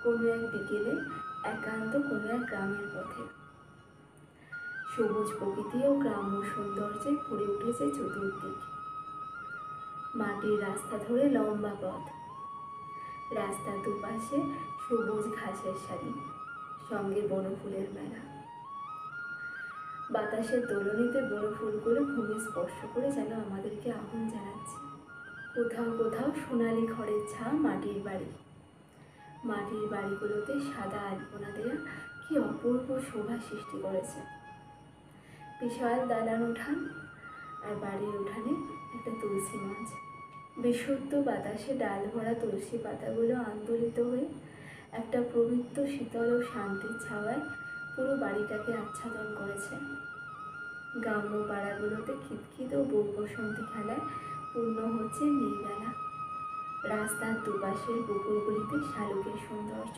কোনো এক বিকেলে একান্ত কোনো এক গ্রামের পথে। সবুজ প্রকৃতি ও গ্রাম্য সৌন্দর্যে ভরে উঠেছে চতুর্দিক। মাটির রাস্তা ধরে লম্বা পথ, রাস্তার দুপাশে সবুজ ঘাসের সারি, সঙ্গে বনফুলের মেলা। বাতাসের দোলনিতে বনফুলগুলো ভূমি স্পর্শ করে যেন আমাদেরকে আহ্বান জানাচ্ছে। কোথাও কোথাও সোনালি খড়ের ছা মাটির বাড়ি, মাটির বাড়িগুলোতে সাদা আলপনা দেয়া কি অপূর্ব শোভা সৃষ্টি করেছে। বিশাল দালান উঠান, আর বাড়ির উঠানে একটা তুলসী মঞ্চ। বিশুদ্ধ বাতাসে ডাল ভরা তুলসী পাতাগুলো আন্দোলিত হয়ে একটা পবিত্র শীতল ও শান্তির ছাওয়ায় পুরো বাড়িটাকে আচ্ছাদন করেছে। গ্রাম্য পাড়াগুলোতে খিতখিত ও বসন্তী খেলায় পূর্ণ হচ্ছে মেঘবেলা। রাস্তার দুপাশের পুকুরগুলিতে শালুকের সৌন্দর্য।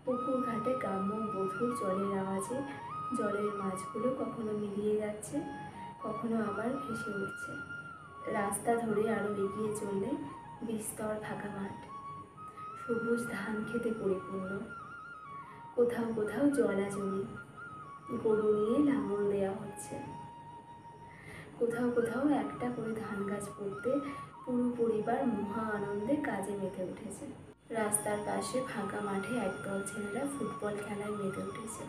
পুকুর ঘাটে গ্রাম্য বধূর জলের আওয়াজে জলের মাছগুলো কখনো মিলিয়ে যাচ্ছে, কখনো আবার ভেসে উঠছে। রাস্তা ধরে আরও এগিয়ে চললে বিস্তর ফাঁকা মাঠ, সবুজ ধান খেতে পরিপূর্ণ। কোথাও কোথাও জলা জমি, গরু নিয়ে লাঙল দেওয়া হচ্ছে। কোথাও কোথাও একটা করে ধান গাছ পড়তে পুরো পরিবার মহা আনন্দে কাজে মেতে উঠেছে। রাস্তার পাশে ফাঁকা মাঠে একদল ছেলেরা ফুটবল খেলায় মেতে উঠেছে।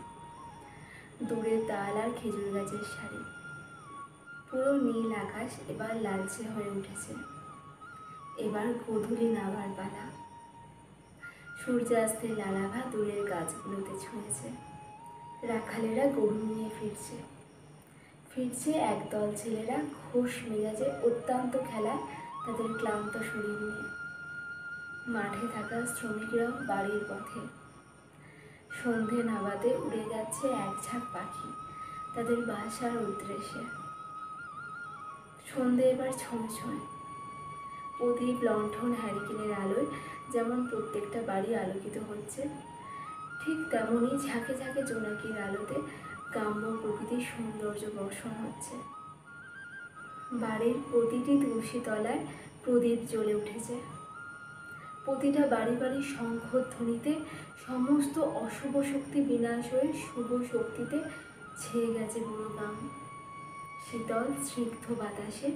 দূরে তাল আর খেজুর গাছের সারি। পুরো নীল আকাশ এবার লালচে হয়ে উঠেছে। এবার গোধূলি নামার পালা। সূর্যাস্তের লালাভা দূরের গাছগুলোতে ছুঁয়েছে। রাখালেরা গরু নিয়ে ফিরছে। একদল ছেলেরা খোশ মেজাজে অত্যন্ত খেলায় তাদের ক্লান্ত শরীর নিয়ে। মাঠে থাকা শ্রমিকরাও বাড়ির পথে। সন্ধে নাবাতে উড়ে যাচ্ছে এক ঝাঁক পাখি তাদের বাসার উদ্দেশ্যে। সন্ধে এবার ছুঁয়ে ছুঁয়ে। প্রদীপ, লণ্ঠন, হ্যারিকেনের আলোয় যেমন প্রত্যেকটা বাড়ি আলোকিত হচ্ছে, ঠিক তেমনই ঝাঁকে ঝাঁকে জোনাকির আলোতে গ্রাম্য প্রকৃতির সৌন্দর্য বর্ষণ হচ্ছে। বাড়ির প্রতিটি তুলসী তলায় প্রদীপ জ্বলে উঠেছে। প্রতিটা বাড়ি বাড়ি শঙ্খধ্বনিতে সমস্ত অশুভ শক্তি বিনাশ হয়ে শুভ শক্তিতে ছেয়ে গেছে পুরো গ্রাম। শীতল স্নিগ্ধ বাতাসে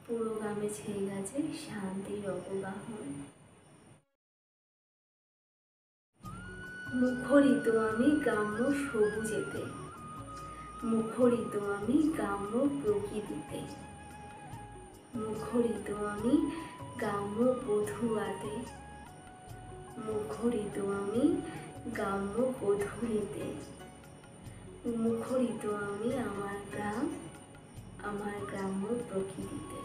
পুরো গ্রামে ছেয়ে গেছে শান্তির অবগাহন। মুখরিত আমি গ্রাম্য সবুজেতে, মুখরিত আমি গ্রাম্য প্রকৃতিতে, মুখরিত আমি গ্রাম্য বধূয়াতে, মুখরিত আমি গ্রাম্য বধূরিতে, মুখরিত আমি আমার গ্রাম, আমার গ্রাম্য প্রকৃতিতে।